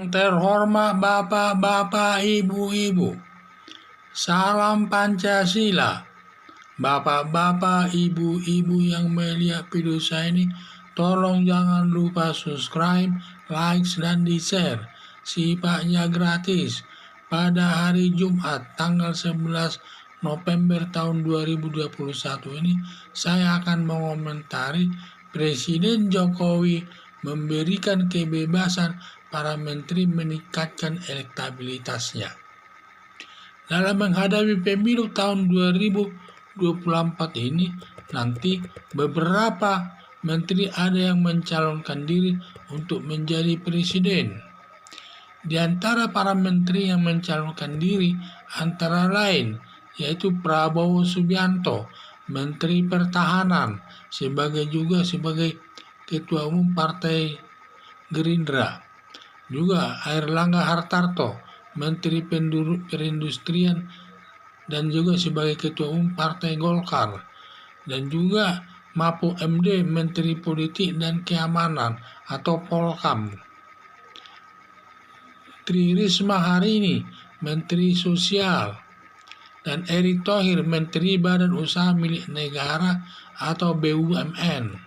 Terhormat Bapak-bapak, Ibu-ibu, salam Pancasila. Bapak-bapak, Ibu-ibu yang melihat video saya ini, tolong jangan lupa subscribe, like, dan di-share. Sifatnya gratis. Pada hari Jumat, tanggal 11 November tahun 2021 ini, saya akan mengomentari Presiden Jokowi memberikan kebebasan para menteri meningkatkan elektabilitasnya. Dalam menghadapi pemilu tahun 2024 ini, nanti beberapa menteri ada yang mencalonkan diri untuk menjadi presiden. Di antara para menteri yang mencalonkan diri antara lain yaitu Prabowo Subianto, Menteri Pertahanan, sebagai Ketua Umum Partai Gerindra. Juga Airlangga Hartarto, Menteri Perindustrian dan juga sebagai Ketua Umum Partai Golkar. Dan juga Mahfud MD, Menteri Politik dan Keamanan atau Polkam. Tri Risma Harini, Menteri Sosial. Dan Erick Thohir, Menteri Badan Usaha Milik Negara atau BUMN.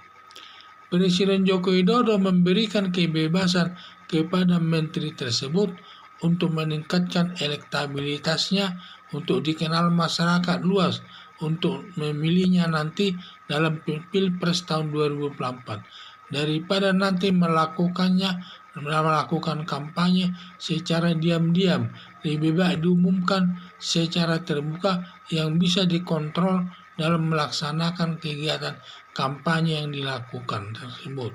Presiden Joko Widodo memberikan kebebasan kepada menteri tersebut untuk meningkatkan elektabilitasnya, untuk dikenal masyarakat luas, untuk memilihnya nanti dalam Pilpres tahun 2024, daripada nanti melakukan kampanye secara diam-diam. Lebih baik diumumkan secara terbuka yang bisa dikontrol dalam melaksanakan kegiatan kampanye yang dilakukan tersebut.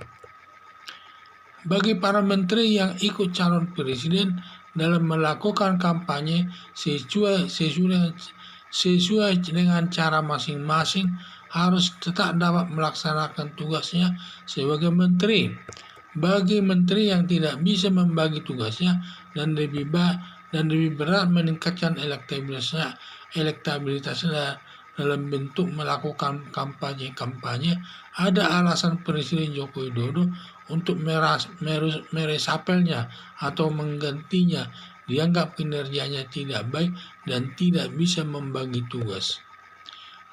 Bagi para menteri yang ikut calon presiden dalam melakukan kampanye sesuai dengan cara masing-masing, harus tetap dapat melaksanakan tugasnya sebagai menteri. Bagi menteri yang tidak bisa membagi tugasnya dan lebih berat meningkatkan elektabilitasnya dalam bentuk melakukan kampanye, ada alasan Presiden Joko Widodo untuk meresapelnya atau menggantinya, dianggap kinerjanya tidak baik dan tidak bisa membagi tugas.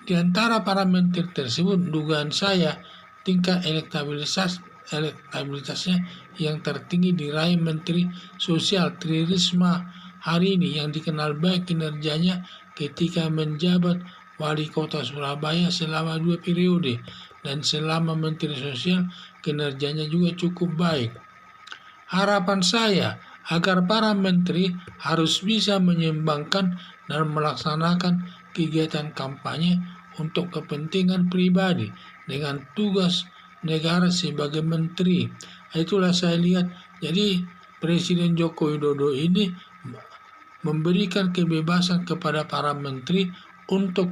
Di antara para menteri tersebut, dugaan saya tingkat elektabilitasnya yang tertinggi diraih Menteri Sosial Tri Risma Harini yang dikenal baik kinerjanya ketika menjabat Wali Kota Surabaya selama 2 periode, dan selama Menteri Sosial kinerjanya juga cukup baik. Harapan saya agar para menteri harus bisa menyeimbangkan dan melaksanakan kegiatan kampanye untuk kepentingan pribadi dengan tugas negara sebagai menteri. Itulah saya lihat. Jadi Presiden Joko Widodo ini memberikan kebebasan kepada para menteri untuk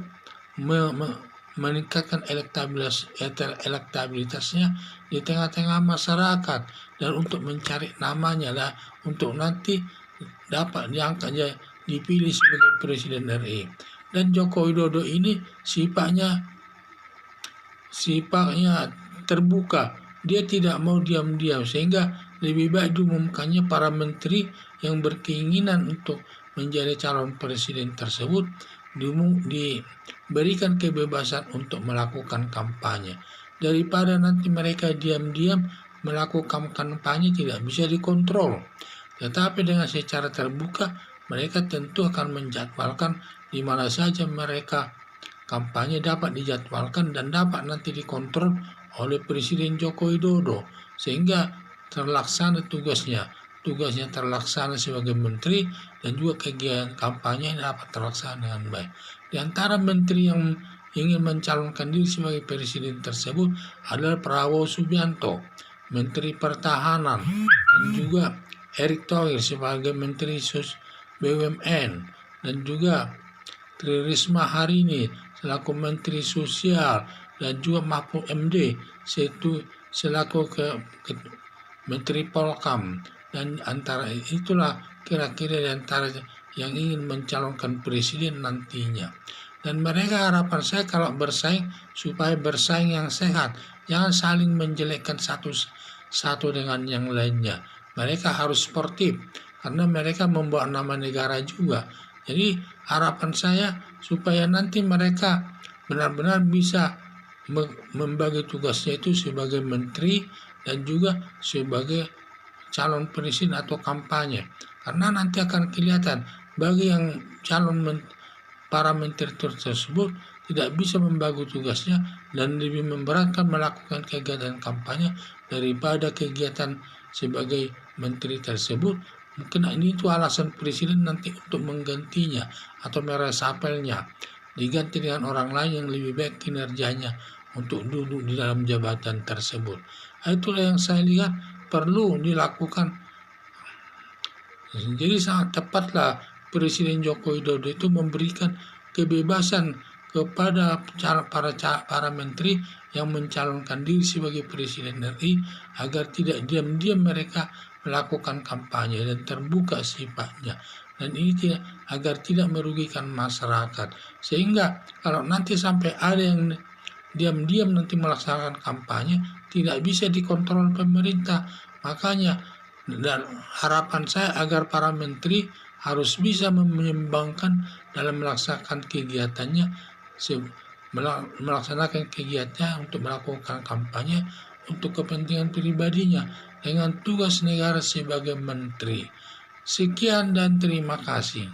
meningkatkan elektabilitasnya di tengah-tengah masyarakat, dan untuk mencari namanya lah untuk nanti dapat diangkat dipilih sebagai Presiden RI. Dan Joko Widodo ini sifatnya terbuka, dia tidak mau diam-diam, sehingga lebih baik diumumkannya para menteri yang berkeinginan untuk menjadi calon presiden tersebut diberikan kebebasan untuk melakukan kampanye, daripada nanti mereka diam-diam melakukan kampanye tidak bisa dikontrol. Tetapi dengan secara terbuka, mereka tentu akan menjadwalkan di mana saja mereka kampanye dapat dijadwalkan dan dapat nanti dikontrol oleh Presiden Joko Widodo, sehingga terlaksana tugasnya terlaksana sebagai menteri, dan juga kegiatan kampanye dapat terlaksana dengan baik. Di antara menteri yang ingin mencalonkan diri sebagai presiden tersebut adalah Prabowo Subianto, Menteri Pertahanan, dan juga Erick Thohir sebagai Menteri BUMN, dan juga Tri Risma Harini selaku Menteri Sosial, dan juga Mahfud MD selaku Menteri Polkam. Dan antara itulah kira-kira di antara yang ingin mencalonkan presiden nantinya. Dan mereka, harapan saya kalau bersaing, supaya bersaing yang sehat, jangan saling menjelekkan satu dengan yang lainnya. mereka harus sportif karena mereka membawa nama negara juga. Jadi harapan saya supaya nanti mereka benar-benar bisa membagi tugasnya itu sebagai menteri dan juga sebagai calon presiden atau kampanye. Karena nanti akan kelihatan bagi yang para menteri tersebut tidak bisa membagi tugasnya dan lebih memberatkan melakukan kegiatan kampanye daripada kegiatan sebagai menteri tersebut. Mungkin ini itu alasan presiden nanti untuk menggantinya atau meresapelnya, diganti dengan orang lain yang lebih baik kinerjanya untuk duduk di dalam jabatan tersebut. Itulah yang saya lihat perlu dilakukan. Jadi sangat tepatlah Presiden Joko Widodo itu memberikan kebebasan kepada para menteri yang mencalonkan diri sebagai Presiden RI agar tidak diam-diam mereka melakukan kampanye dan terbuka sifatnya. Dan ini agar tidak merugikan masyarakat. Sehingga kalau nanti sampai ada yang diam-diam nanti melaksanakan kampanye, tidak bisa dikontrol pemerintah. Makanya dan harapan saya agar para menteri harus bisa menyeimbangkan dalam melaksanakan kegiatannya, untuk melakukan kampanye untuk kepentingan pribadinya dengan tugas negara sebagai menteri. Sekian dan terima kasih.